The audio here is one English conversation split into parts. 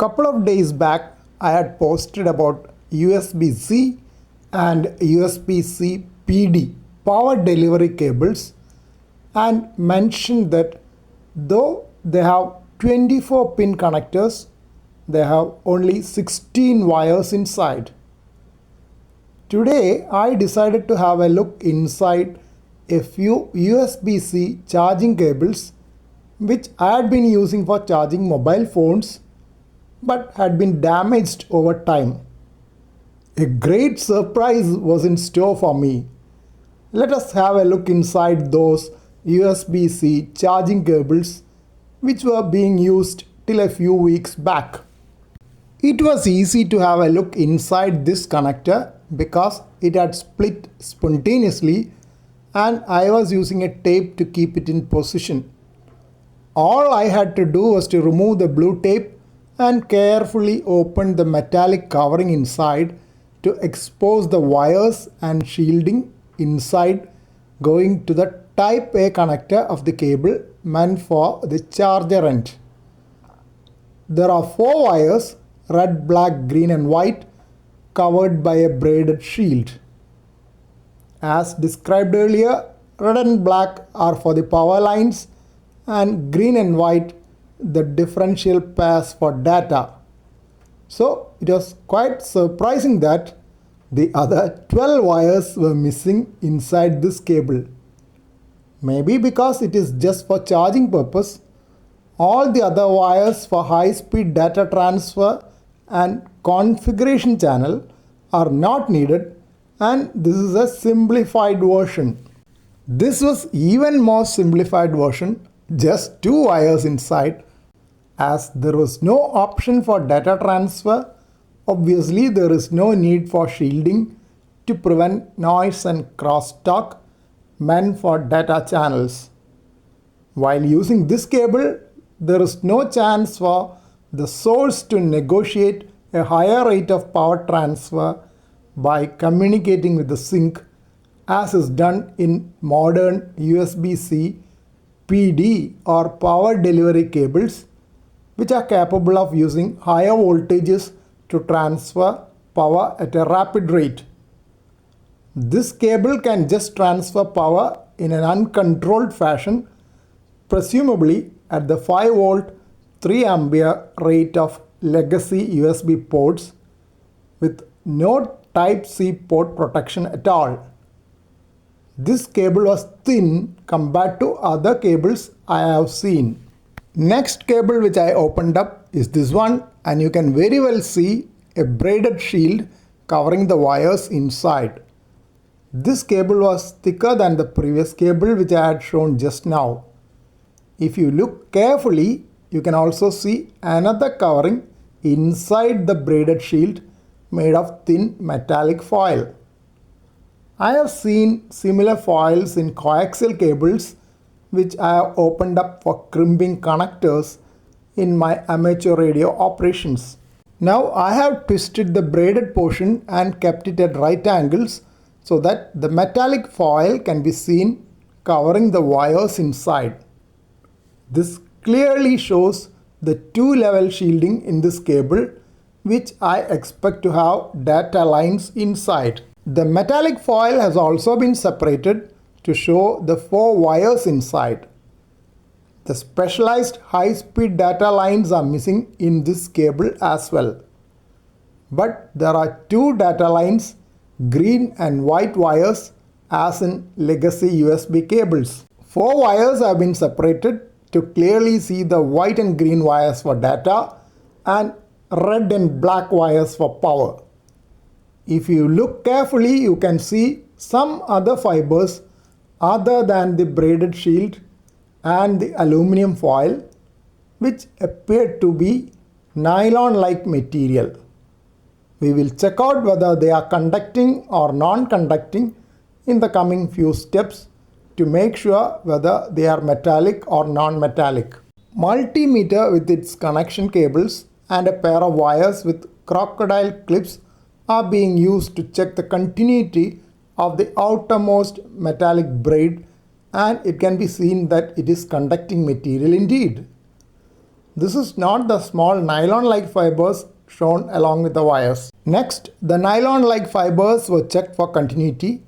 Couple of days back, I had posted about USB-C and USB-C PD power delivery cables and mentioned that though they have 24 pin connectors, they have only 16 wires inside. Today, I decided to have a look inside a few USB-C charging cables which I had been using for charging mobile phones but had been damaged over time. A great surprise was in store for me. Let us have a look inside those USB-C charging cables which were being used till a few weeks back. It was easy to have a look inside this connector because it had split spontaneously and I was using a tape to keep it in position. All I had to do was to remove the blue tape and carefully open the metallic covering inside to expose the wires and shielding inside going to the Type A connector of the cable meant for the charger end. There are 4 wires, red, black, green and white, covered by a braided shield. As described earlier, red and black are for the power lines and green and white the differential pairs for data. So it was quite surprising that the other 12 wires were missing inside this cable. Maybe because it is just for charging purpose, all the other wires for high-speed data transfer and configuration channel are not needed, and this is a simplified version. This was even more simplified version, just 2 wires inside. As there was no option for data transfer, obviously there is no need for shielding to prevent noise and crosstalk meant for data channels. While using this cable, there is no chance for the source to negotiate a higher rate of power transfer by communicating with the sink as is done in modern USB-C PD or power delivery cables, which are capable of using higher voltages to transfer power at a rapid rate. This cable can just transfer power in an uncontrolled fashion, presumably at the 5 volt 3 ampere rate of legacy USB ports with no Type-C port protection at all. This cable was thin compared to other cables I have seen. Next cable which I opened up is this one, and you can very well see a braided shield covering the wires inside. This cable was thicker than the previous cable which I had shown just now. If you look carefully, you can also see another covering inside the braided shield made of thin metallic foil. I have seen similar foils in coaxial cables which I have opened up for crimping connectors in my amateur radio operations. Now I have twisted the braided portion and kept it at right angles so that the metallic foil can be seen covering the wires inside. This clearly shows the 2-level shielding in this cable, which I expect to have data lines inside. The metallic foil has also been separated to show the 4 wires inside. The specialized high-speed data lines are missing in this cable as well. But there are 2 data lines, green and white wires, as in legacy USB cables. 4 wires have been separated to clearly see the white and green wires for data and red and black wires for power. If you look carefully, you can see some other fibers other than the braided shield and the aluminum foil, which appear to be nylon-like material. We will check out whether they are conducting or non-conducting in the coming few steps to make sure whether they are metallic or non-metallic. Multimeter with its connection cables and a pair of wires with crocodile clips are being used to check the continuity of the outermost metallic braid, and it can be seen that it is conducting material indeed. This is not the small nylon-like fibers shown along with the wires. Next, the nylon-like fibers were checked for continuity.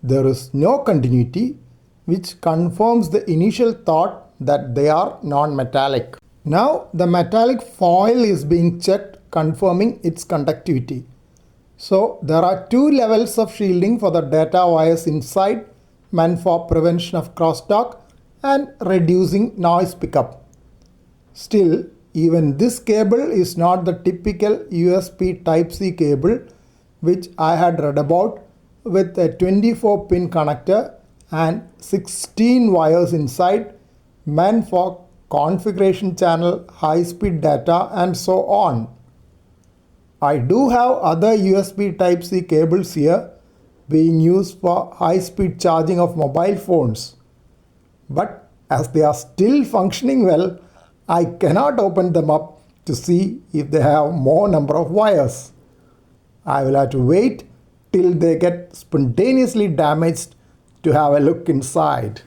There is no continuity, which confirms the initial thought that they are non-metallic. Now the metallic foil is being checked, confirming its conductivity. So there are two levels of shielding for the data wires inside, meant for prevention of crosstalk and reducing noise pickup. Still, even this cable is not the typical USB Type-C cable which I had read about, with a 24-pin connector and 16 wires inside, meant for configuration channel, high-speed data and so on. I do have other USB Type-C cables here being used for high-speed charging of mobile phones. But as they are still functioning well, I cannot open them up to see if they have more number of wires. I will have to wait till they get spontaneously damaged to have a look inside.